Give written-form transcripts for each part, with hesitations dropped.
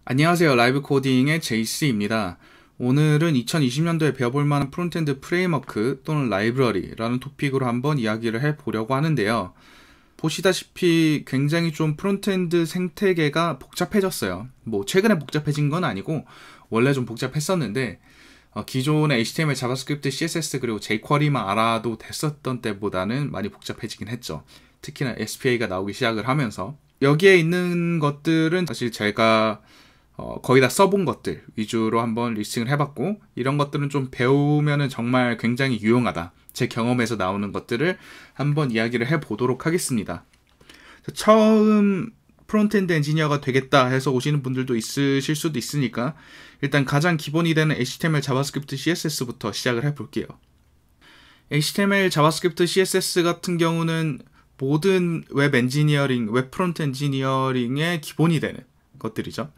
안녕하세요. 라이브 코딩의 제이스입니다. 오늘은 2020년도에 배워볼 만한 프론트엔드 프레임워크 또는 라이브러리라는 토픽으로 한번 이야기를 해보려고 하는데요. 보시다시피 굉장히 좀 프론트엔드 생태계가 복잡해졌어요. 뭐 최근에 복잡해진 건 아니고 원래 좀 복잡했었는데 기존의 HTML, 자바스크립트, CSS 그리고 jQuery만 알아도 됐었던 때보다는 많이 복잡해지긴 했죠. 특히나 SPA가 나오기 시작을 하면서 여기에 있는 것들은 사실 제가 거의 다 써본 것들 위주로 한번 리스팅을 해봤고, 이런 것들은 좀 배우면은 정말 굉장히 유용하다, 제 경험에서 나오는 것들을 한번 이야기를 해보도록 하겠습니다. 처음 프론트엔드 엔지니어가 되겠다 해서 오시는 분들도 있으실 수도 있으니까 일단 가장 기본이 되는 HTML, 자바스크립트, CSS부터 시작을 해볼게요. HTML, 자바스크립트, CSS 같은 경우는 모든 웹 엔지니어링, 웹 프론트 엔지니어링의 기본이 되는 것들이죠.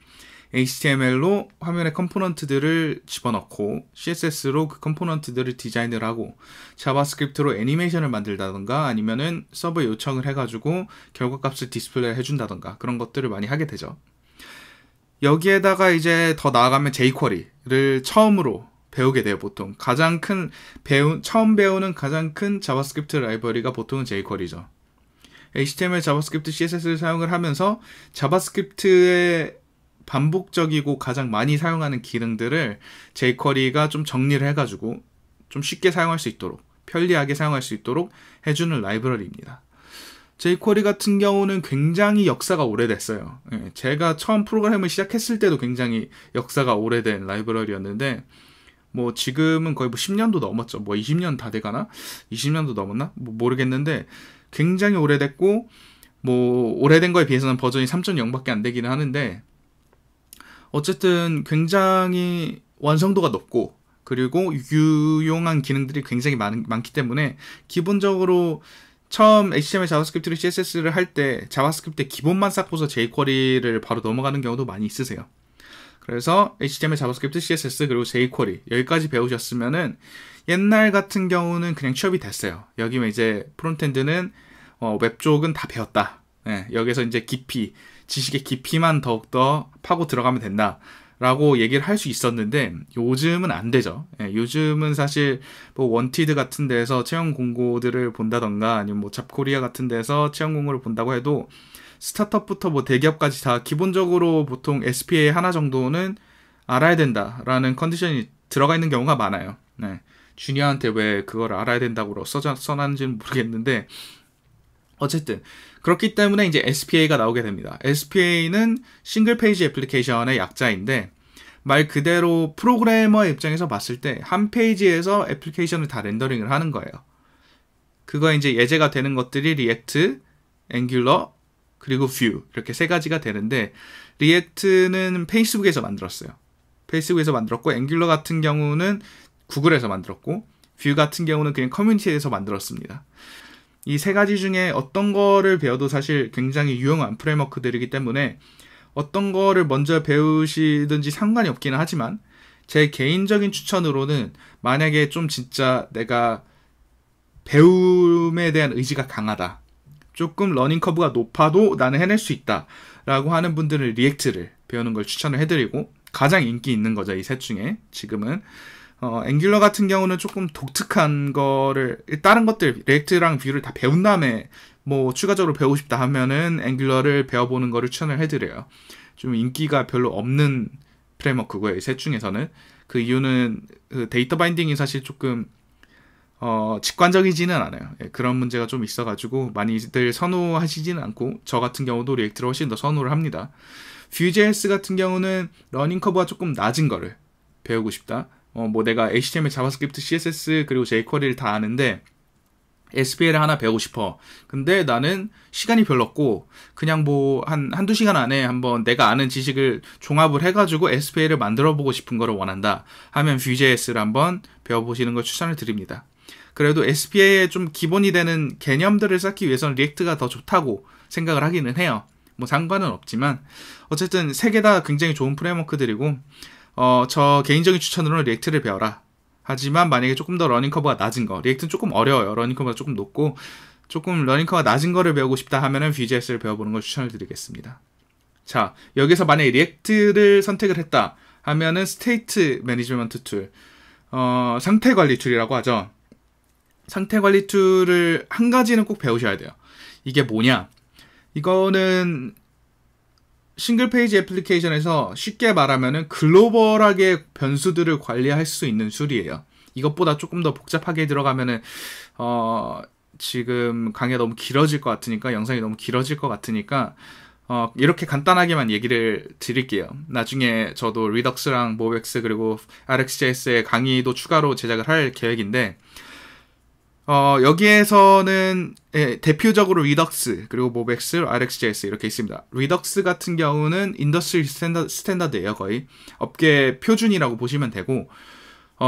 HTML로 화면에 컴포넌트들을 집어넣고 CSS로 그 컴포넌트들을 디자인을 하고 자바스크립트로 애니메이션을 만들다던가 아니면은 서버 요청을 해가지고 결과값을 디스플레이 해준다던가 그런 것들을 많이 하게 되죠. 여기에다가 이제 더 나아가면 jQuery를 처음으로 배우게 돼요. 보통 가장 큰 처음 배우는 가장 큰 자바스크립트 라이브러리가 보통은 jQuery죠. HTML, 자바스크립트, CSS를 사용을 하면서 자바스크립트의 반복적이고 가장 많이 사용하는 기능들을 jQuery가 좀 정리를 해가지고 좀 쉽게 사용할 수 있도록, 편리하게 사용할 수 있도록 해주는 라이브러리입니다. jQuery 같은 경우는 굉장히 역사가 오래됐어요. 제가 처음 프로그램을 시작했을 때도 굉장히 역사가 오래된 라이브러리였는데 뭐 지금은 거의 뭐 10년도 넘었죠. 뭐 20년 다 돼가나? 20년도 넘었나? 뭐 모르겠는데 굉장히 오래됐고, 뭐 오래된 거에 비해서는 버전이 3.0밖에 안 되기는 하는데 어쨌든 굉장히 완성도가 높고 그리고 유용한 기능들이 굉장히 많기 때문에 기본적으로 처음 HTML, 자바스크립트를 CSS를 할 때 자바스크립트 기본만 쌓고서 jQuery를 바로 넘어가는 경우도 많이 있으세요. 그래서 HTML, 자바스크립트, CSS 그리고 jQuery 여기까지 배우셨으면은 옛날 같은 경우는 그냥 취업이 됐어요. 여기면 이제 프론트엔드는 웹 쪽은 다 배웠다. 여기서 이제 깊이 지식의 깊이만 더욱더 파고 들어가면 된다 라고 얘기를 할 수 있었는데 요즘은 안 되죠. 요즘은 사실 뭐 원티드 같은 데서 채용 공고들을 본다던가 아니면 뭐 잡코리아 같은 데서 채용 공고를 본다고 해도 스타트업부터 뭐 대기업까지 다 기본적으로 보통 SPA 하나 정도는 알아야 된다라는 컨디션이 들어가 있는 경우가 많아요. 주니어한테 왜 그걸 알아야 된다고 써놨는지는 모르겠는데 어쨌든 그렇기 때문에 이제 SPA가 나오게 됩니다. SPA는 싱글 페이지 애플리케이션의 약자인데 말 그대로 프로그래머의 입장에서 봤을 때 한 페이지에서 애플리케이션을 다 렌더링을 하는 거예요. 그거 이제 예제가 되는 것들이 리액트, 앵귤러, 그리고 뷰 이렇게 세 가지가 되는데 리액트는 페이스북에서 만들었어요. 페이스북에서 만들었고 앵귤러 같은 경우는 구글에서 만들었고 뷰 같은 경우는 그냥 커뮤니티에서 만들었습니다. 이 세 가지 중에 어떤 거를 배워도 사실 굉장히 유용한 프레임워크들이기 때문에 어떤 거를 먼저 배우시든지 상관이 없기는 하지만 제 개인적인 추천으로는 만약에 좀 진짜 내가 배움에 대한 의지가 강하다, 조금 러닝 커브가 높아도 나는 해낼 수 있다 라고 하는 분들은 리액트를 배우는 걸 추천을 해드리고, 가장 인기 있는 거죠 이 셋 중에. 지금은 앵귤러 같은 경우는 조금 독특한 거를, 다른 것들 리액트랑 뷰를 다 배운 다음에 뭐 추가적으로 배우고 싶다 하면은 앵귤러를 배워보는 거를 추천을 해드려요. 좀 인기가 별로 없는 프레임워크고요 이 셋 중에서는. 그 이유는 그 데이터 바인딩이 사실 조금 직관적이지는 않아요. 그런 문제가 좀 있어가지고 많이들 선호하시지는 않고, 저 같은 경우도 리액트를 훨씬 더 선호를 합니다. Vue.js 같은 경우는 러닝 커브가 조금 낮은 거를 배우고 싶다, 뭐 내가 HTML, 자바스크립트, CSS 그리고 jQuery를 다 아는데 SPA를 하나 배우고 싶어. 근데 나는 시간이 별로 없고 그냥 뭐 한두 시간 안에 한번 내가 아는 지식을 종합을 해가지고 SPA를 만들어보고 싶은 거를 원한다 하면 Vue.js를 한번 배워보시는 걸 추천을 드립니다. 그래도 SPA에 좀 기본이 되는 개념들을 쌓기 위해서는 리액트가 더 좋다고 생각을 하기는 해요. 뭐 상관은 없지만 어쨌든 세 개 다 굉장히 좋은 프레임워크들이고 저 개인적인 추천으로는 리액트를 배워라. 하지만 만약에 조금 더 러닝 커브가 낮은 거, 리액트는 조금 어려워요. 러닝 커브가 조금 높고 조금 러닝 커브가 낮은 거를 배우고 싶다 하면은 Vue.js를 배워보는 걸 추천을 드리겠습니다. 자, 여기서 만약에 리액트를 선택을 했다 하면은 스테이트 매니지먼트 툴, 상태 관리 툴이라고 하죠. 상태 관리 툴을 한 가지는 꼭 배우셔야 돼요. 이게 뭐냐? 이거는 싱글 페이지 애플리케이션에서 쉽게 말하면은 글로벌하게 변수들을 관리할 수 있는 툴이에요. 이것보다 조금 더 복잡하게 들어가면은 지금 강의가 너무 길어질 것 같으니까, 영상이 너무 길어질 것 같으니까 이렇게 간단하게만 얘기를 드릴게요. 나중에 저도 리덕스랑 모벡스 그리고 RxJS의 강의도 추가로 제작을 할 계획인데, 여기에서는 대표적으로 리덕스 그리고 모벡스, RxJS 이렇게 있습니다. 리덕스 같은 경우는 인더스트리 스탠다드예요. 거의 업계 표준이라고 보시면 되고,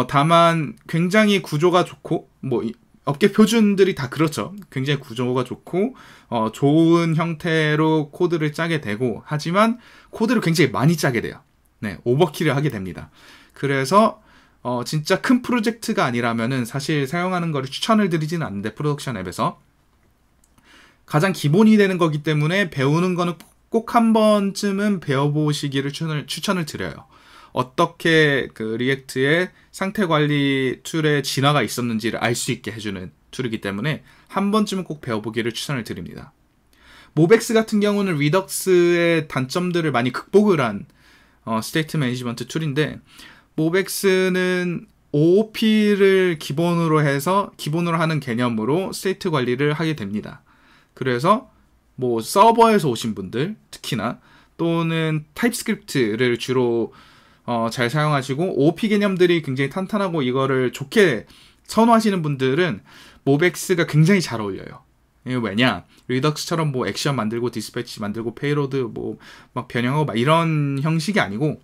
다만 굉장히 구조가 좋고, 뭐 업계 표준들이 다 그렇죠. 굉장히 구조가 좋고 좋은 형태로 코드를 짜게 되고, 하지만 코드를 굉장히 많이 짜게 돼요. 네, 오버킬을 하게 됩니다. 그래서 진짜 큰 프로젝트가 아니라면은 사실 사용하는 거를 추천을 드리지는 않는데, 프로덕션 앱에서 가장 기본이 되는 거기 때문에 배우는 거는 꼭 한 번쯤은 배워보시기를 추천을 드려요. 어떻게 그 리액트의 상태 관리 툴의 진화가 있었는지를 알 수 있게 해주는 툴이기 때문에 한 번쯤은 꼭 배워보기를 추천을 드립니다. 모벡스 같은 경우는 리덕스의 단점들을 많이 극복을 한 스테이트 매니지먼트 툴인데, 모벡스는 OOP를 기본으로 하는 개념으로 스테이트 관리를 하게 됩니다. 그래서 뭐 서버에서 오신 분들 특히나, 또는 타입스크립트를 주로 잘 사용하시고 OOP 개념들이 굉장히 탄탄하고 이거를 좋게 선호하시는 분들은 모벡스가 굉장히 잘 어울려요. 이게 왜냐? 리덕스처럼 뭐 액션 만들고 디스패치 만들고 페이로드 뭐 막 변형하고 막 이런 형식이 아니고,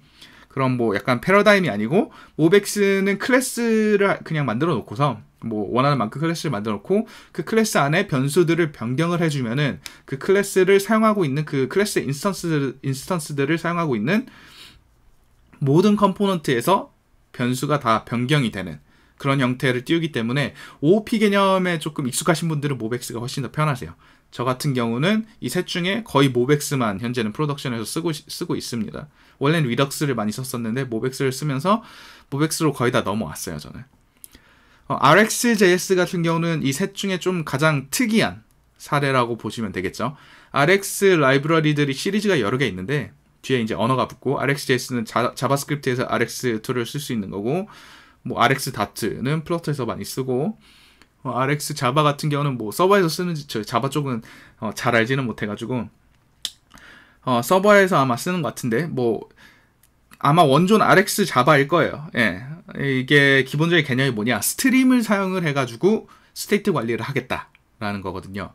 그런 뭐 약간 패러다임이 아니고, 모벡스는 클래스를 그냥 만들어 놓고서 뭐 원하는 만큼 클래스를 만들어 놓고 그 클래스 안에 변수들을 변경을 해주면은 그 클래스를 사용하고 있는 그 클래스 인스턴스들을 사용하고 있는 모든 컴포넌트에서 변수가 다 변경이 되는 그런 형태를 띄우기 때문에 OOP 개념에 조금 익숙하신 분들은 모벡스가 훨씬 더 편하세요. 저 같은 경우는 이 셋 중에 거의 모벡스만 현재는 프로덕션에서 쓰고 있습니다. 원래는 리덕스를 많이 썼었는데 모벡스를 쓰면서 모벡스로 거의 다 넘어왔어요, 저는. RxJS 같은 경우는 이 셋 중에 좀 가장 특이한 사례라고 보시면 되겠죠. Rx 라이브러리들이 시리즈가 여러 개 있는데 뒤에 이제 언어가 붙고, RxJS는 자바스크립트에서 Rx2를 쓸 수 있는 거고, 뭐 Rx.는 플러터에서 많이 쓰고, Rx 자바 같은 경우는 뭐 서버에서 쓰는지, 저 자바 쪽은 잘 알지는 못해가지고 서버에서 아마 쓰는 것 같은데, 뭐 아마 원조는 Rx 자바일 거예요. 예, 이게 기본적인 개념이 뭐냐, 스트림을 사용을 해가지고 스테이트 관리를 하겠다라는 거거든요.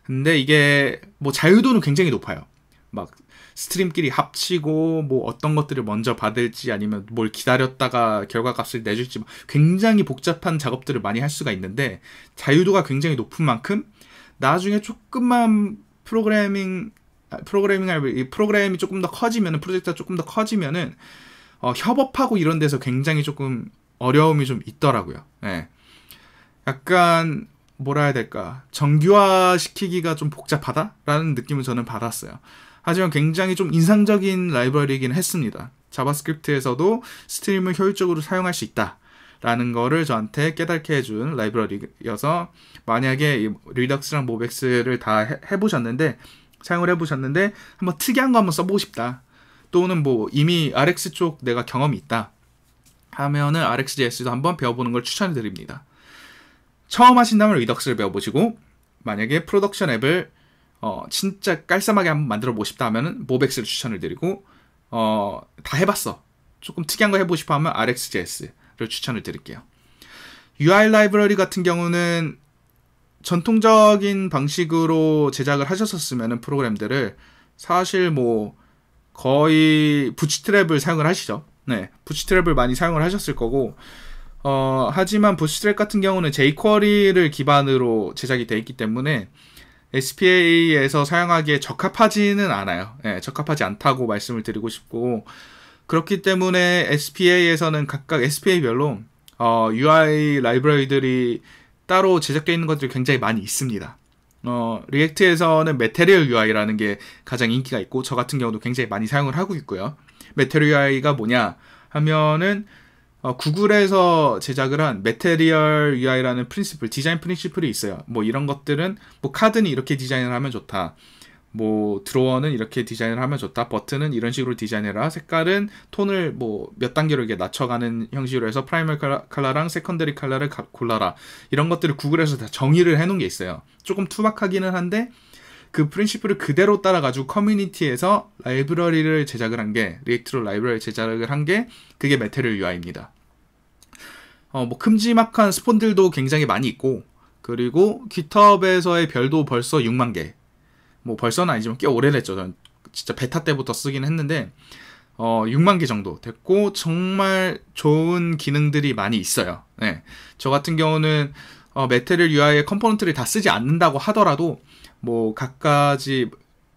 근데 이게 뭐 자유도는 굉장히 높아요. 막 스트림끼리 합치고 뭐 어떤 것들을 먼저 받을지 아니면 뭘 기다렸다가 결과값을 내줄지 굉장히 복잡한 작업들을 많이 할 수가 있는데, 자유도가 굉장히 높은 만큼 나중에 조금만 프로그램이 조금 더 커지면은, 프로젝트가 조금 더 커지면은 협업하고 이런 데서 굉장히 조금 어려움이 좀 있더라고요. 예. 약간 뭐라 해야 될까, 정규화 시키기가 좀 복잡하다라는 느낌을 저는 받았어요. 하지만 굉장히 좀 인상적인 라이브러리이긴 했습니다. 자바스크립트에서도 스트림을 효율적으로 사용할 수 있다라는 거를 저한테 깨닫게 해준 라이브러리여서, 만약에 리덕스랑 모벡스를 다 사용을 해보셨는데 한번 특이한 거 한번 써보고 싶다, 또는 뭐 이미 RX 쪽 내가 경험이 있다 하면은 RxJS도 한번 배워보는 걸 추천드립니다. 처음 하신다면 리덕스를 배워보시고, 만약에 프로덕션 앱을 진짜 깔쌈하게 한번 만들어 보고 싶다 하면은 모벡스를 추천을 드리고, 다 해봤어, 조금 특이한 거 해보고 싶어 하면 RxJS를 추천을 드릴게요. UI 라이브러리 같은 경우는 전통적인 방식으로 제작을 하셨었으면 프로그램들을 사실 뭐 거의 부츠트랩을 사용을 하시죠. 네, 부츠트랩을 많이 사용을 하셨을 거고, 하지만 부츠트랩 같은 경우는 jQuery를 기반으로 제작이 되어 있기 때문에 SPA에서 사용하기에 적합하지는 않아요. 네, 적합하지 않다고 말씀을 드리고 싶고, 그렇기 때문에 SPA에서는 각각 SPA별로 UI 라이브러리들이 따로 제작되어 있는 것들이 굉장히 많이 있습니다. 리액트에서는 메테리얼 UI라는 게 가장 인기가 있고 저 같은 경우도 굉장히 많이 사용을 하고 있고요. 메테리얼 UI가 뭐냐 하면은 구글에서 제작을 한 메테리얼 UI라는 프린시플, 디자인 프린시플이 있어요. 뭐 이런 것들은 뭐 카드는 이렇게 디자인을 하면 좋다. 뭐 드로어는 이렇게 디자인을 하면 좋다. 버튼은 이런 식으로 디자인해라. 색깔은 톤을 뭐 몇 단계로 이렇게 낮춰가는 형식으로 해서 프라이머리 컬러랑 세컨더리 컬러를 골라라. 이런 것들을 구글에서 다 정의를 해놓은 게 있어요. 조금 투박하기는 한데 그 프린시플을 그대로 따라가지고 커뮤니티에서 라이브러리를 제작을 한 게, 리액트로 라이브러리 제작을 한 게 그게 메테리얼 UI입니다. 뭐 큼지막한 스폰들도 굉장히 많이 있고, 그리고 GitHub에서의 별도 벌써 6만 개. 뭐 벌써는 아니지만 꽤 오래됐죠. 전 진짜 베타 때부터 쓰긴 했는데 6만 개 정도 됐고 정말 좋은 기능들이 많이 있어요. 네. 저 같은 경우는 메테리얼 UI의 컴포넌트를 다 쓰지 않는다고 하더라도 뭐 각가지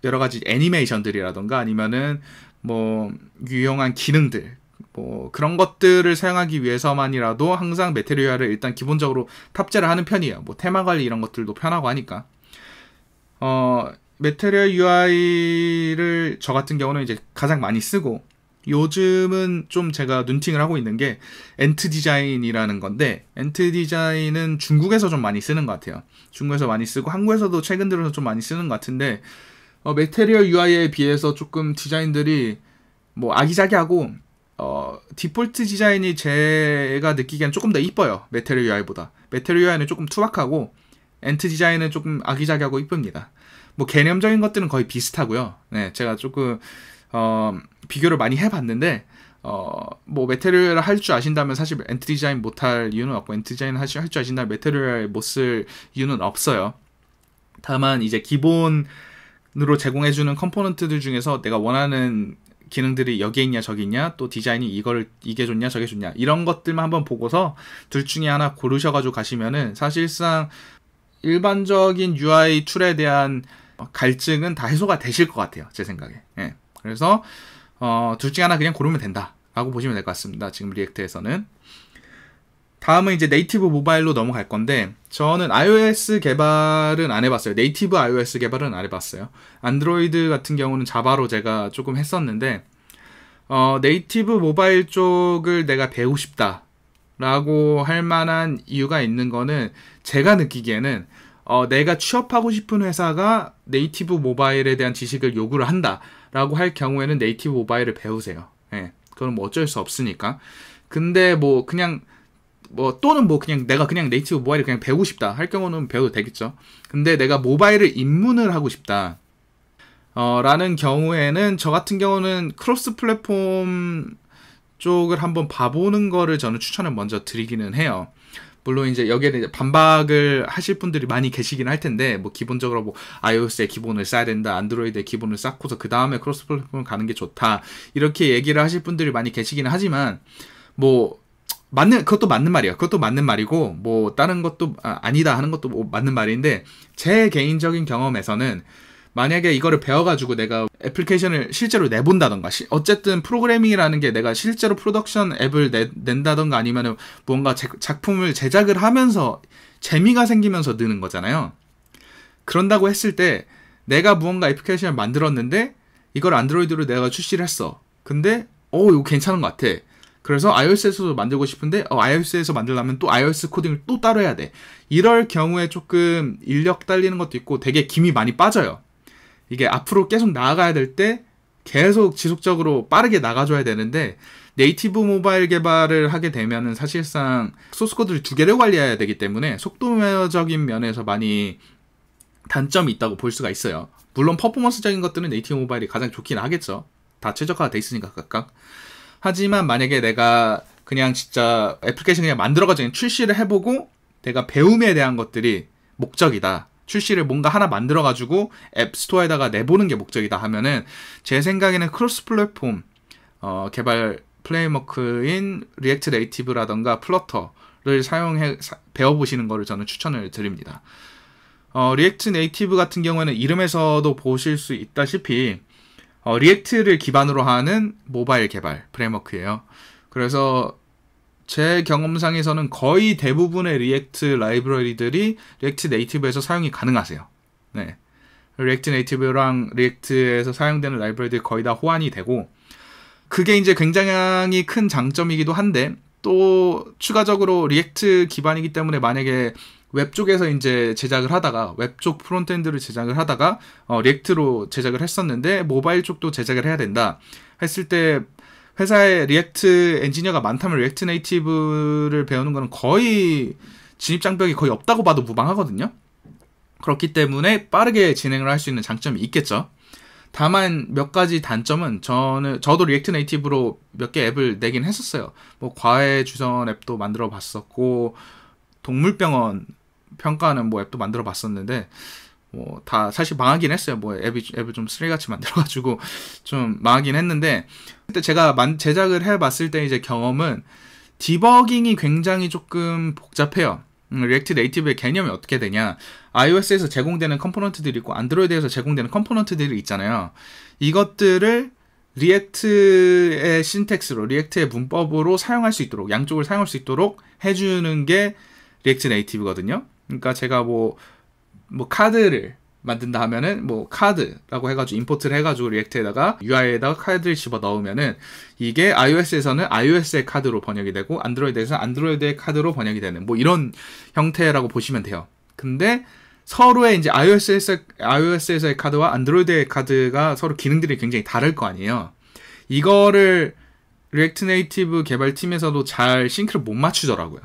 여러 가지 애니메이션들이라던가 아니면은 뭐 유용한 기능들 뭐 그런 것들을 사용하기 위해서만이라도 항상 메테리얼 UI를 일단 기본적으로 탑재를 하는 편이에요. 뭐 테마 관리 이런 것들도 편하고 하니까. 메테리얼 UI를 저 같은 경우는 이제 가장 많이 쓰고, 요즘은 좀 제가 눈팅을 하고 있는 게 엔트 디자인이라는 건데, 엔트 디자인은 중국에서 좀 많이 쓰는 것 같아요. 중국에서 많이 쓰고 한국에서도 최근 들어서 좀 많이 쓰는 것 같은데, 메테리얼 UI에 비해서 조금 디자인들이 뭐 아기자기하고 디폴트 디자인이 제가 느끼기엔 조금 더 이뻐요. 메테리얼 UI보다. 메테리얼 UI는 조금 투박하고 엔트 디자인은 조금 아기자기하고 이쁩니다. 뭐 개념적인 것들은 거의 비슷하고요. 네, 제가 조금 비교를 많이 해봤는데 뭐 메테리얼을 할 줄 아신다면 사실 엔트 디자인 못할 이유는 없고, 엔트 디자인 할 줄 아신다면 메테리얼 못 쓸 이유는 없어요. 다만 이제 기본으로 제공해주는 컴포넌트들 중에서 내가 원하는 기능들이 여기에 있냐 저기 있냐, 또 디자인이 이게 좋냐 저게 좋냐, 이런 것들만 한번 보고서 둘 중에 하나 고르셔가지고 가시면은 사실상 일반적인 UI 툴에 대한 갈증은 다 해소가 되실 것 같아요. 제 생각에. 예. 그래서 둘 중에 하나 그냥 고르면 된다 라고 보시면 될 것 같습니다. 지금 리액트에서는. 다음은 이제 네이티브 모바일로 넘어갈 건데, 저는 iOS 개발은 안 해봤어요. 네이티브 iOS 개발은 안 해봤어요. 안드로이드 같은 경우는 자바로 제가 조금 했었는데, 네이티브 모바일 쪽을 내가 배우고 싶다 라고 할 만한 이유가 있는 거는, 제가 느끼기에는 내가 취업하고 싶은 회사가 네이티브 모바일에 대한 지식을 요구를 한다 라고 할 경우에는 네이티브 모바일을 배우세요. 예. 그건 뭐 어쩔 수 없으니까. 근데 뭐 그냥 또는 뭐 그냥 내가 그냥 네이티브 모바일을 그냥 배우고 싶다 할 경우는 배워도 되겠죠. 근데 내가 모바일을 입문을 하고 싶다 라는 경우에는, 저 같은 경우는 크로스 플랫폼 쪽을 한번 봐보는 거를 저는 추천을 먼저 드리기는 해요. 물론 이제 여기에 이제 반박을 하실 분들이 많이 계시긴 할 텐데, 뭐 기본적으로 뭐 iOS의 기본을 쌓아야 된다, 안드로이드의 기본을 쌓고서 그 다음에 크로스 플랫폼을 가는 게 좋다, 이렇게 얘기를 하실 분들이 많이 계시긴 하지만, 뭐 그것도 맞는 말이에요. 그것도 맞는 말이고, 뭐 다른 것도 아니다 하는 것도 뭐 맞는 말인데, 제 개인적인 경험에서는 만약에 이거를 배워가지고 내가 애플리케이션을 실제로 내본다던가, 어쨌든 프로그래밍이라는 게 내가 실제로 프로덕션 앱을 낸다던가 아니면 뭔가 작품을 제작을 하면서 재미가 생기면서 느는 거잖아요. 그런다고 했을 때 내가 무언가 애플리케이션을 만들었는데 이걸 안드로이드로 내가 출시를 했어. 근데 이거 괜찮은 것 같아. 그래서 iOS에서도 만들고 싶은데 iOS에서 만들려면 또 iOS 코딩을 또 따로 해야 돼. 이럴 경우에 조금 인력 딸리는 것도 있고 되게 김이 많이 빠져요. 이게 앞으로 계속 나아가야 될 때 계속 지속적으로 빠르게 나가줘야 되는데, 네이티브 모바일 개발을 하게 되면은 사실상 소스코드를 두 개를 관리해야 되기 때문에 속도적인 면에서 많이 단점이 있다고 볼 수가 있어요. 물론 퍼포먼스적인 것들은 네이티브 모바일이 가장 좋긴 하겠죠. 다 최적화가 돼 있으니까 각각. 하지만 만약에 내가 그냥 진짜 애플리케이션 그냥 만들어가지고 출시를 해보고 내가 배움에 대한 것들이 목적이다, 출시를 뭔가 하나 만들어가지고 앱 스토어에다가 내보는 게 목적이다 하면은, 제 생각에는 크로스 플랫폼 개발 프레임워크인 리액트 네이티브라던가 플러터를 배워보시는 거를 저는 추천을 드립니다. 리액트 네이티브 같은 경우에는 이름에서도 보실 수 있다시피 리액트를 기반으로 하는 모바일 개발 프레임워크예요. 그래서 제 경험상에서는 거의 대부분의 리액트 라이브러리들이 리액트 네이티브에서 사용이 가능하세요. 네. 리액트 네이티브랑 리액트에서 사용되는 라이브러리들이 거의 다 호환이 되고, 그게 이제 굉장히 큰 장점이기도 한데, 또 추가적으로 리액트 기반이기 때문에 만약에 웹 쪽에서 이제 제작을 하다가, 웹 쪽 프론트엔드를 제작을 하다가 리액트로 제작을 했었는데 모바일 쪽도 제작을 해야 된다 했을 때, 회사에 리액트 엔지니어가 많다면 리액트 네이티브를 배우는 거는 거의 진입장벽이 거의 없다고 봐도 무방하거든요. 그렇기 때문에 빠르게 진행을 할 수 있는 장점이 있겠죠. 다만 몇 가지 단점은, 저도 리액트 네이티브로 몇 개 앱을 내긴 했었어요. 뭐 과외 주선 앱도 만들어 봤었고, 동물병원 평가하는 뭐 앱도 만들어 봤었는데, 뭐 다 사실 망하긴 했어요. 뭐 앱을 좀 쓰레기같이 만들어가지고 좀 망하긴 했는데, 그때 제가 제작을 해봤을 때 이제 경험은 디버깅이 굉장히 조금 복잡해요. 리액트 네이티브의 개념이 어떻게 되냐, iOS에서 제공되는 컴포넌트들이 있고 안드로이드에서 제공되는 컴포넌트들이 있잖아요. 이것들을 리액트의 신텍스로, 리액트의 문법으로 사용할 수 있도록, 양쪽을 사용할 수 있도록 해주는 게 리액트 네이티브거든요. 그러니까 제가 뭐 카드를 만든다 하면은 뭐 카드라고 해가지고 임포트를 해가지고 리액트에다가 UI에다가 카드를 집어 넣으면은 이게 iOS에서는 iOS의 카드로 번역이 되고 안드로이드에서는 안드로이드의 카드로 번역이 되는 뭐 이런 형태라고 보시면 돼요. 근데 서로의 이제 iOS에서의 카드와 안드로이드의 카드가 서로 기능들이 굉장히 다를 거 아니에요. 이거를 리액트 네이티브 개발팀에서도 잘 싱크를 못 맞추더라고요.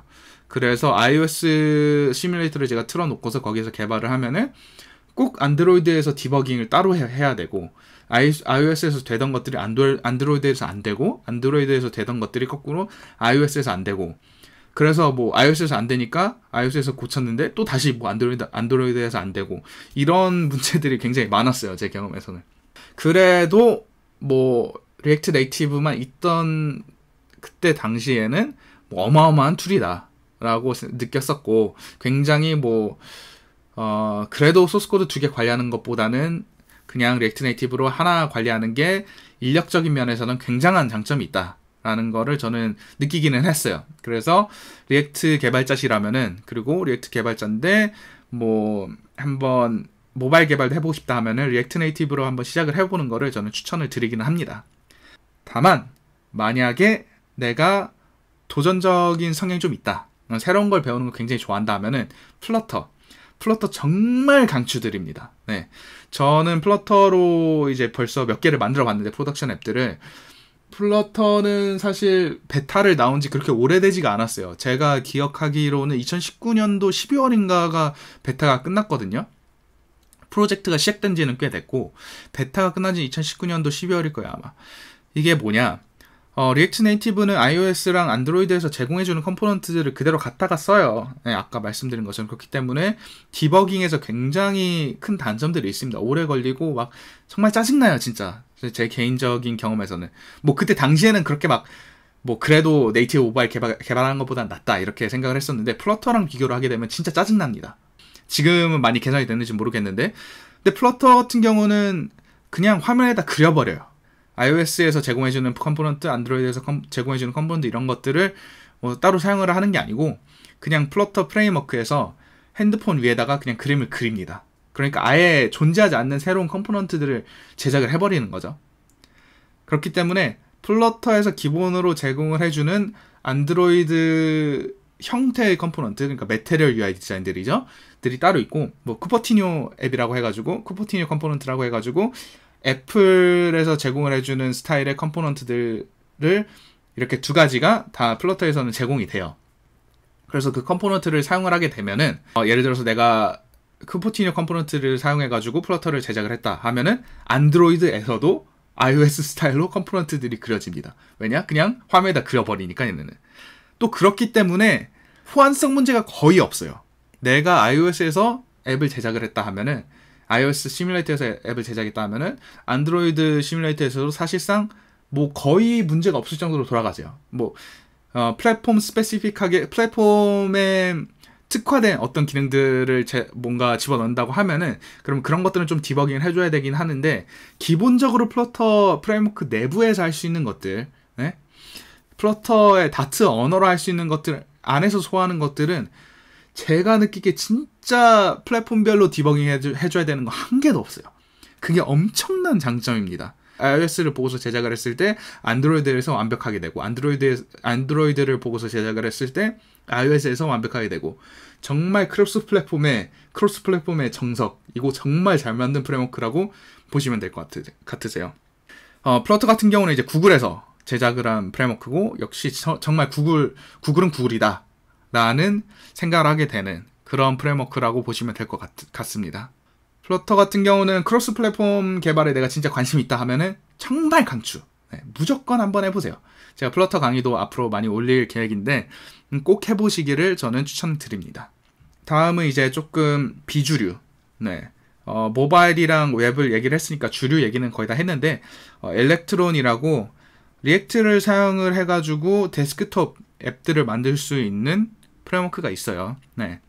그래서 iOS 시뮬레이터를 제가 틀어놓고서 거기서 개발을 하면은 꼭 안드로이드에서 디버깅을 따로 해야 되고, iOS에서 되던 것들이 안드로이드에서 안 되고, 안드로이드에서 되던 것들이 거꾸로 iOS에서 안 되고, 그래서 뭐 iOS에서 안 되니까 iOS에서 고쳤는데 또 다시 뭐 안드로이드에서 안 되고, 이런 문제들이 굉장히 많았어요, 제 경험에서는. 그래도 뭐 리액트 네이티브만 있던 그때 당시에는 뭐 어마어마한 툴이다 라고 느꼈었고, 굉장히 그래도 소스코드 2개 관리하는 것보다는 그냥 리액트 네이티브로 하나 관리하는 게 인력적인 면에서는 굉장한 장점이 있다라는 거를 저는 느끼기는 했어요. 그래서 리액트 개발자시라면은, 그리고 리액트 개발자인데 뭐 한번 모바일 개발도 해보고 싶다 하면은 리액트 네이티브로 한번 시작을 해보는 거를 저는 추천을 드리기는 합니다. 다만 만약에 내가 도전적인 성향이 좀 있다, 새로운 걸 배우는 거 굉장히 좋아한다 하면은 플러터 정말 강추드립니다. 네. 저는 플러터로 이제 벌써 몇 개를 만들어 봤는데, 프로덕션 앱들을. 플러터는 사실 베타를 나온 지 그렇게 오래되지가 않았어요. 제가 기억하기로는 2019년도 12월인가가 베타가 끝났거든요. 프로젝트가 시작된 지는 꽤 됐고, 베타가 끝난 지 2019년도 12월일 거예요, 아마. 이게 뭐냐, 리액트 네이티브는 iOS랑 안드로이드에서 제공해주는 컴포넌트들을 그대로 갖다가 써요. 네, 아까 말씀드린 것처럼. 그렇기 때문에 디버깅에서 굉장히 큰 단점들이 있습니다. 오래 걸리고 막 정말 짜증나요, 진짜. 제 개인적인 경험에서는. 뭐 그때 당시에는 그렇게 그래도 네이티브 모바일 개발하는 것보다는 낫다 이렇게 생각을 했었는데, 플러터랑 비교를 하게 되면 진짜 짜증납니다. 지금은 많이 개선이 됐는지 모르겠는데, 근데 플러터 같은 경우는 그냥 화면에다 그려버려요. iOS에서 제공해주는 컴포넌트, 안드로이드에서 제공해주는 컴포넌트, 이런 것들을 뭐 따로 사용을 하는 게 아니고 그냥 플러터 프레임워크에서 핸드폰 위에다가 그냥 그림을 그립니다. 그러니까 아예 존재하지 않는 새로운 컴포넌트들을 제작을 해버리는 거죠. 그렇기 때문에 플러터에서 기본으로 제공을 해주는 안드로이드 형태의 컴포넌트, 그러니까 메테리얼 UI 디자인들이죠, 들이 따로 있고, 뭐 쿠퍼티뇨 앱이라고 해가지고, 쿠퍼티뇨 컴포넌트라고 해가지고 애플에서 제공을 해주는 스타일의 컴포넌트들을 이렇게 두 가지가 다 플러터에서는 제공이 돼요. 그래서 그 컴포넌트를 사용을 하게 되면은, 예를 들어서 내가 쿠퍼티뇨 컴포넌트를 사용해가지고 플러터를 제작을 했다 하면은 안드로이드에서도 iOS 스타일로 컴포넌트들이 그려집니다. 왜냐? 그냥 화면에다 그려버리니까. 얘네는 또 그렇기 때문에 호환성 문제가 거의 없어요. 내가 iOS에서 앱을 제작을 했다 하면은, iOS 시뮬레이터에서 앱을 제작했다 하면은 안드로이드 시뮬레이터에서도 사실상 뭐 거의 문제가 없을 정도로 돌아가세요. 뭐 플랫폼 스페시픽하게 플랫폼에 특화된 어떤 기능들을 뭔가 집어넣는다고 하면은, 그럼 그런 것들은 좀 디버깅을 해줘야 되긴 하는데, 기본적으로 플러터 프레임워크 내부에서 할 수 있는 것들, 플러터의 다트 언어로 할 수 있는 것들 안에서 소화하는 것들은 제가 느끼기에 진짜 플랫폼별로 디버깅 해줘야 되는 거 한 개도 없어요. 그게 엄청난 장점입니다. iOS를 보고서 제작을 했을 때 안드로이드에서 완벽하게 되고, 안드로이드를 보고서 제작을 했을 때 iOS에서 완벽하게 되고, 정말 크로스 플랫폼의 정석, 이거 정말 잘 만든 프레임워크라고 보시면 될 것 같으세요. 플러터 같은 경우는 이제 구글에서 제작을 한 프레임워크고, 역시 정말 구글은 구글이다 라는 생각을 하게 되는 그런 프레임워크라고 보시면 될 것 같습니다. 플러터 같은 경우는 크로스 플랫폼 개발에 내가 진짜 관심이 있다 하면은 정말 강추. 네, 무조건 한번 해보세요. 제가 플러터 강의도 앞으로 많이 올릴 계획인데 꼭 해보시기를 저는 추천드립니다. 다음은 이제 조금 비주류. 네. 모바일이랑 웹을 얘기를 했으니까 주류 얘기는 거의 다 했는데, 엘렉트론이라고 리액트를 사용을 해가지고 데스크톱 앱들을 만들 수 있는 프레임워크가 있어요. 네.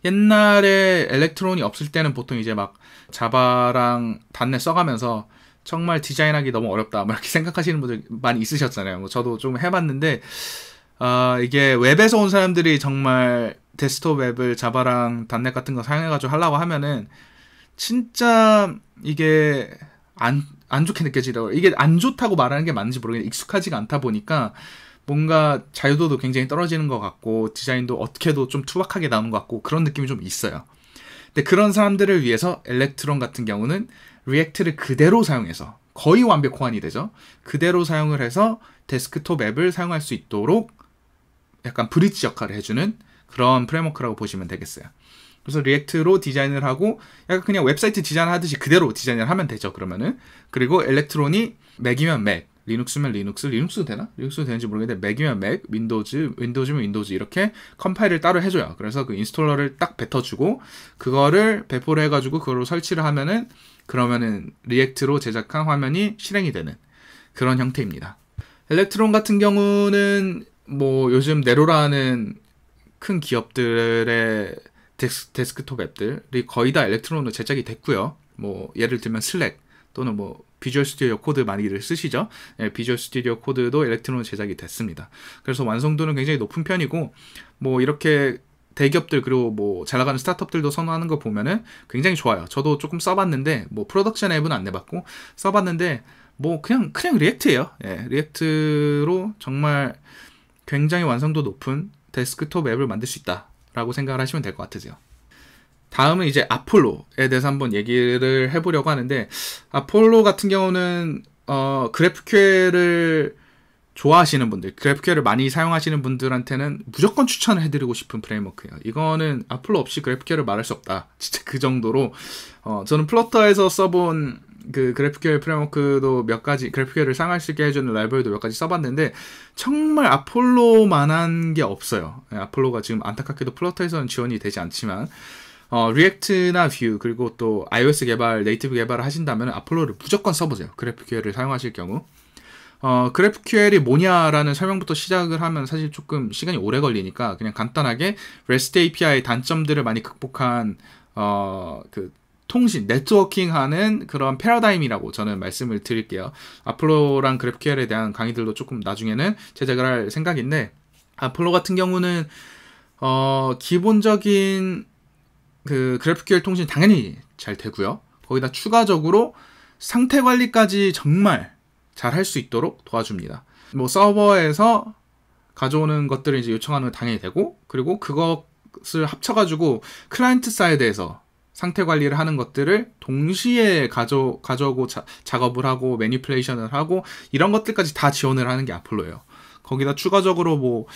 옛날에 엘렉트론이 없을 때는 보통 이제 막 자바랑 .NET 써가면서 정말 디자인하기 너무 어렵다 뭐 이렇게 생각하시는 분들 많이 있으셨잖아요. 뭐 저도 좀 해봤는데 이게 웹에서 온 사람들이 정말 데스크톱 웹을 자바랑 .NET 같은 거 사용해가지고 하려고 하면은 진짜 이게 안 좋게 느껴지더라고요. 이게 안 좋다고 말하는 게 맞는지 모르겠는데 익숙하지가 않다 보니까 뭔가 자유도도 굉장히 떨어지는 것 같고 디자인도 어떻게도 좀 투박하게 나오는 것 같고 그런 느낌이 좀 있어요. 근데 그런 사람들을 위해서 엘렉트론 같은 경우는 리액트를 그대로 사용해서 거의 완벽 호환이 되죠. 그대로 사용을 해서 데스크톱 앱을 사용할 수 있도록 약간 브릿지 역할을 해주는 그런 프레임워크라고 보시면 되겠어요. 그래서 리액트로 디자인을 하고 약간 그냥 웹사이트 디자인하듯이 그대로 디자인을 하면 되죠. 그러면은. 그리고 엘렉트론이 맥이면 맥, 리눅스면 리눅스 되나? 리눅스 되는지 모르겠는데 맥이면 맥, 윈도우즈면 윈도우즈 이렇게 컴파일을 따로 해줘요. 그래서 그 인스톨러를 딱 뱉어주고 그거를 배포를 해가지고 그걸로 설치를 하면은 그러면은 리액트로 제작한 화면이 실행이 되는 그런 형태입니다. 엘렉트론 같은 경우는 뭐 요즘 네로라는 큰 기업들의 데스크톱 앱들이 거의 다 엘렉트론으로 제작이 됐고요. 뭐 예를 들면 슬랙 또는 뭐 비주얼 스튜디오 코드 많이들 쓰시죠. 예, 비주얼 스튜디오 코드도 엘렉트론으로 제작이 됐습니다. 그래서 완성도는 굉장히 높은 편이고 뭐 이렇게 대기업들 그리고 뭐 잘 나가는 스타트업들도 선호하는 거 보면은 굉장히 좋아요. 저도 조금 써봤는데 뭐 프로덕션 앱은 안 내봤고 써봤는데 뭐 그냥 리액트예요. 예, 리액트로 정말 굉장히 완성도 높은 데스크톱 앱을 만들 수 있다라고 생각을 하시면 될 것 같으세요. 다음은 이제 아폴로에 대해서 한번 얘기를 해보려고 하는데, 아폴로 같은 경우는 GraphQL을 좋아하시는 분들, GraphQL을 많이 사용하시는 분들한테는 무조건 추천을 해드리고 싶은 프레임워크예요. 이거는 아폴로 없이 GraphQL을 말할 수 없다. 진짜 그 정도로 저는 플러터에서 써본 그 GraphQL 프레임워크도 몇 가지, GraphQL을 사용할 수 있게 해주는 라이브러리도 몇 가지 써봤는데 정말 아폴로만한 게 없어요. 아폴로가 지금 안타깝게도 플러터에서는 지원이 되지 않지만 리액트나 뷰 그리고 또 iOS 개발, 네이티브 개발을 하신다면 아폴로를 무조건 써보세요. GraphQL을 사용하실 경우. GraphQL이 뭐냐라는 설명부터 시작을 하면 사실 조금 시간이 오래 걸리니까 그냥 간단하게 REST API의 단점들을 많이 극복한 그 통신, 네트워킹하는 그런 패러다임이라고 저는 말씀을 드릴게요. 아폴로랑 GraphQL에 대한 강의들도 조금 나중에는 제작을 할 생각인데, 아폴로 같은 경우는 기본적인 그 GraphQL 통신 당연히 잘 되고요. 거기다 추가적으로 상태 관리까지 정말 잘 할 수 있도록 도와줍니다. 뭐 서버에서 가져오는 것들을 이제 요청하는 건 당연히 되고, 그리고 그것을 합쳐가지고 클라이언트 사이드에서 상태 관리를 하는 것들을 동시에 가져오고 작업을 하고 매니플레이션을 하고 이런 것들까지 다 지원을 하는 게 아폴로예요. 거기다 추가적으로 뭐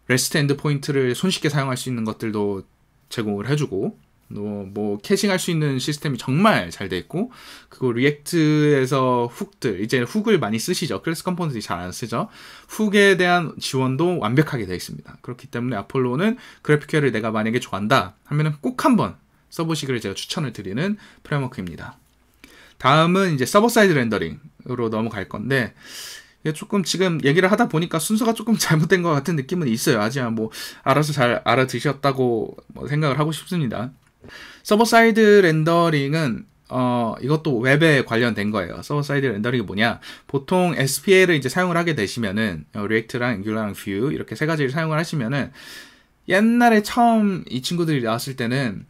REST 엔드포인트를 손쉽게 사용할 수 있는 것들도 제공을 해주고, 뭐 캐싱할 수 있는 시스템이 정말 잘 돼 있고, 그리고 리액트에서 훅들, 이제 훅을 많이 쓰시죠. 클래스 컴포넌트 잘 안 쓰죠. 훅에 대한 지원도 완벽하게 되어 있습니다. 그렇기 때문에 아폴로는 GraphQL을 내가 만약에 좋아한다 하면은 꼭 한번 써보시기를 제가 추천을 드리는 프레임워크입니다. 다음은 이제 서버 사이드 렌더링으로 넘어갈 건데, 이게 조금 지금 얘기를 하다 보니까 순서가 조금 잘못된 것 같은 느낌은 있어요. 하지만 뭐 알아서 잘 알아두셨다고 생각을 하고 싶습니다. 서버 사이드 렌더링은 이것도 웹에 관련된 거예요. 서버 사이드 렌더링이 뭐냐? 보통 SPA를 이제 사용을 하게 되시면은 리액트랑 앵귤러랑 뷰 이렇게 세 가지를 사용을 하시면은 옛날에 처음 이 친구들이 나왔을 때는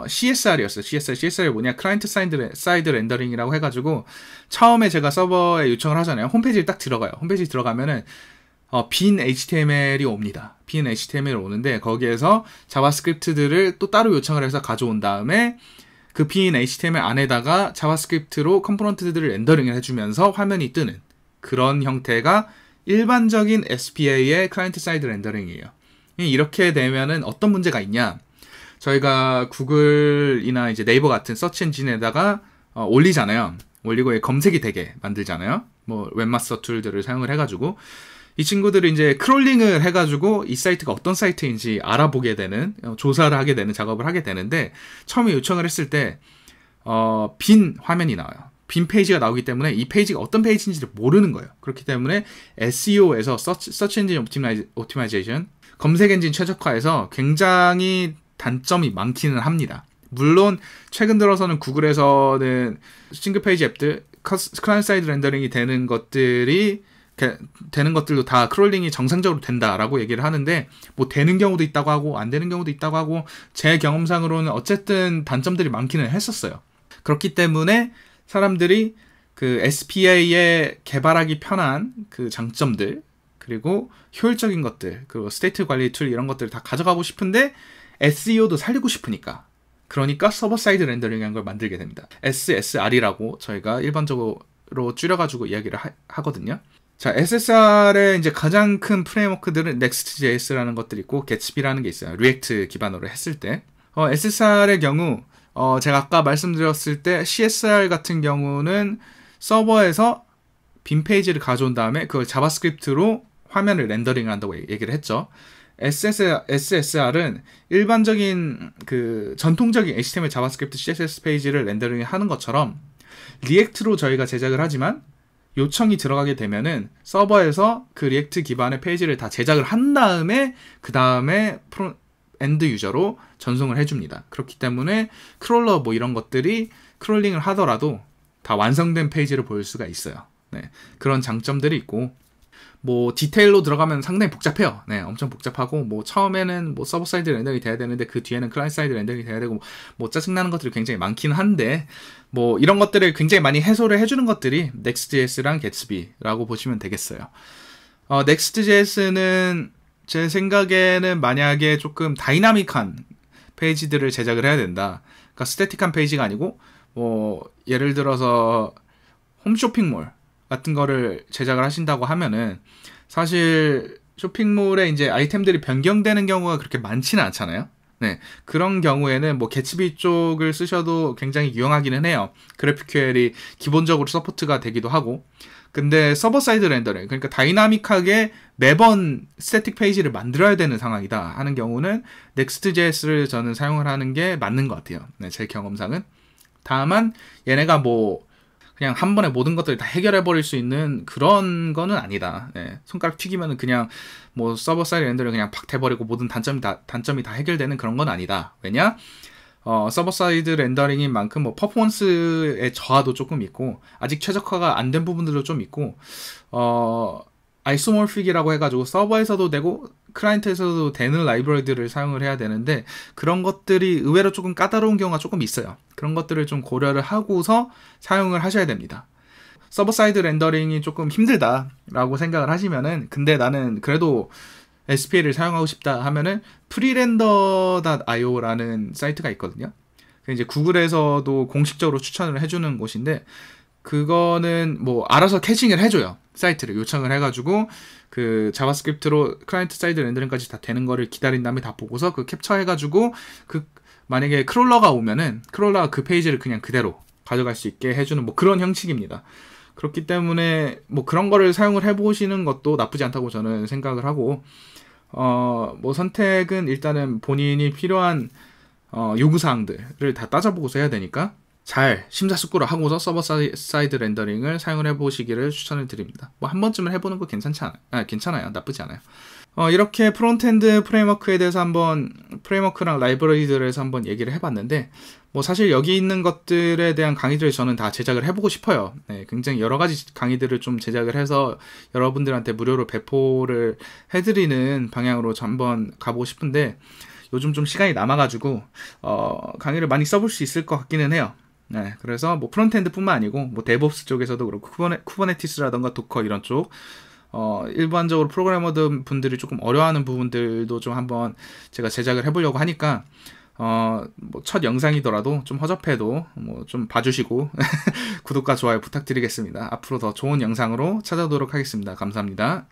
CSR이었어요. CSR이 뭐냐? 클라이언트 사이드 렌더링이라고 해가지고 처음에 제가 서버에 요청을 하잖아요. 홈페이지에 딱 들어가요. 홈페이지 들어가면은 빈 HTML이 옵니다. 빈 HTML이 오는데 거기에서 자바스크립트들을 또 따로 요청을 해서 가져온 다음에 그 빈 HTML 안에다가 자바스크립트로 컴포넌트들을 렌더링을 해주면서 화면이 뜨는 그런 형태가 일반적인 SPA의 클라이언트 사이드 렌더링이에요. 이렇게 되면은 어떤 문제가 있냐? 저희가 구글이나 이제 네이버 같은 서치 엔진에다가 올리잖아요. 올리고 검색이 되게 만들잖아요. 뭐 웹마스터 툴들을 사용을 해가지고 이 친구들이 이제 크롤링을 해가지고 이 사이트가 어떤 사이트인지 알아보게 되는 조사를 하게 되는 작업을 하게 되는데 처음에 요청을 했을 때 빈 화면이 나와요. 빈 페이지가 나오기 때문에 이 페이지가 어떤 페이지인지를 모르는 거예요. 그렇기 때문에 SEO에서 서치 엔진 오티마이제이션 검색 엔진 최적화에서 굉장히 단점이 많기는 합니다. 물론 최근 들어서는 구글에서는 싱글 페이지 앱들 클라이언트 사이드 렌더링이 되는 것들도 다 크롤링이 정상적으로 된다라고 얘기를 하는데 뭐 되는 경우도 있다고 하고 안 되는 경우도 있다고 하고 제 경험상으로는 어쨌든 단점들이 많기는 했었어요. 그렇기 때문에 사람들이 그 SPA에 개발하기 편한 그 장점들 그리고 효율적인 것들 그리고 스테이트 관리 툴 이런 것들을 다 가져가고 싶은데 SEO도 살리고 싶으니까 그러니까 서버 사이드 렌더링이라는 걸 만들게 됩니다. SSR이라고 저희가 일반적으로 줄여가지고 이야기를 하거든요. 자, SSR의 이제 가장 큰 프레임워크들은 Next.js라는 것들이 있고 Gatsby라는 게 있어요. 리액트 기반으로 했을 때. SSR의 경우 제가 아까 말씀드렸을 때 CSR 같은 경우는 서버에서 빈 페이지를 가져온 다음에 그걸 자바스크립트로 화면을 렌더링 한다고 얘기를 했죠. SSR은 일반적인 그 전통적인 HTML, 자바스크립트, CSS 페이지를 렌더링 하는 것처럼 리액트로 저희가 제작을 하지만 요청이 들어가게 되면은 서버에서 그 리액트 기반의 페이지를 다 제작을 한 다음에 그 다음에 엔드 유저로 전송을 해줍니다. 그렇기 때문에 크롤러 뭐 이런 것들이 크롤링을 하더라도 다 완성된 페이지를 보일 수가 있어요. 네, 그런 장점들이 있고 뭐 디테일로 들어가면 상당히 복잡해요. 네, 엄청 복잡하고 뭐 처음에는 뭐 서버 사이드 렌더링이 돼야 되는데 그 뒤에는 클라이언트 사이드 렌더링이 돼야 되고 뭐 짜증나는 것들이 굉장히 많긴 한데 뭐 이런 것들을 굉장히 많이 해소를 해주는 것들이 Next.js랑 Gatsby라고 보시면 되겠어요. Next.js는 제 생각에는 만약에 조금 다이나믹한 페이지들을 제작을 해야 된다. 그러니까 스태틱한 페이지가 아니고 뭐 예를 들어서 홈쇼핑몰 같은 거를 제작을 하신다고 하면은 사실 쇼핑몰에 이제 아이템들이 변경되는 경우가 그렇게 많지는 않잖아요. 네, 그런 경우에는 뭐 개츠비 쪽을 쓰셔도 굉장히 유용하기는 해요. 그래픽 큐엘이 기본적으로 서포트가 되기도 하고. 근데 서버 사이드 렌더링, 그러니까 다이나믹하게 매번 스태틱 페이지를 만들어야 되는 상황이다 하는 경우는 Next.js를 저는 사용을 하는 게 맞는 것 같아요. 네, 제 경험상은. 다만 얘네가 뭐 그냥 한 번에 모든 것들을 다 해결해버릴 수 있는 그런 거는 아니다. 네, 손가락 튀기면은 그냥 뭐 서버 사이드 렌더를 그냥 팍 돼버리고 모든 단점이 다 해결되는 그런 건 아니다. 왜냐? 서버 사이드 렌더링인 만큼 뭐 퍼포먼스의 저하도 조금 있고 아직 최적화가 안 된 부분들도 좀 있고 아이소모픽이라고 해가지고 서버에서도 되고 클라이언트에서도 되는 라이브러리들을 사용을 해야 되는데 그런 것들이 의외로 조금 까다로운 경우가 조금 있어요. 그런 것들을 좀 고려를 하고서 사용을 하셔야 됩니다. 서버 사이드 렌더링이 조금 힘들다라고 생각을 하시면은 근데 나는 그래도 SPA를 사용하고 싶다 하면은 freerender.io라는 사이트가 있거든요. 이제 구글에서도 공식적으로 추천을 해주는 곳인데 그거는 뭐 알아서 캐칭을 해줘요. 사이트를 요청을 해가지고 그 자바스크립트로 클라이언트 사이드 렌더링까지 다 되는 거를 기다린 다음에 다 보고서 그 캡처해가지고 그 만약에 크롤러가 오면은 크롤러가 그 페이지를 그냥 그대로 가져갈 수 있게 해주는 뭐 그런 형식입니다. 그렇기 때문에 뭐 그런 거를 사용을 해보시는 것도 나쁘지 않다고 저는 생각을 하고 뭐 선택은 일단은 본인이 필요한 요구사항들을 다 따져보고서 해야 되니까 잘 심사숙고를 하고서 서버 사이드 렌더링을 사용을 해보시기를 추천을 드립니다. 뭐 한 번쯤은 해보는 거 괜찮아요. 나쁘지 않아요. 이렇게 프론트엔드 프레임워크에 대해서 한번 프레임워크랑 라이브러리들에서 한번 얘기를 해봤는데 뭐 사실 여기 있는 것들에 대한 강의들을 저는 다 제작을 해보고 싶어요. 네, 굉장히 여러 가지 강의들을 좀 제작을 해서 여러분들한테 무료로 배포를 해드리는 방향으로 한번 가보고 싶은데 요즘 좀 시간이 남아가지고 강의를 많이 써볼 수 있을 것 같기는 해요. 네, 그래서 뭐 프론트엔드뿐만 아니고 뭐 데브옵스 쪽에서도 그렇고 쿠버네티스라던가 도커 이런 쪽 일반적으로 프로그래머들 분들이 조금 어려워하는 부분들도 좀 한번 제가 제작을 해보려고 하니까 뭐 첫 영상이더라도 좀 허접해도 뭐 좀 봐주시고 구독과 좋아요 부탁드리겠습니다. 앞으로 더 좋은 영상으로 찾아오도록 하겠습니다. 감사합니다.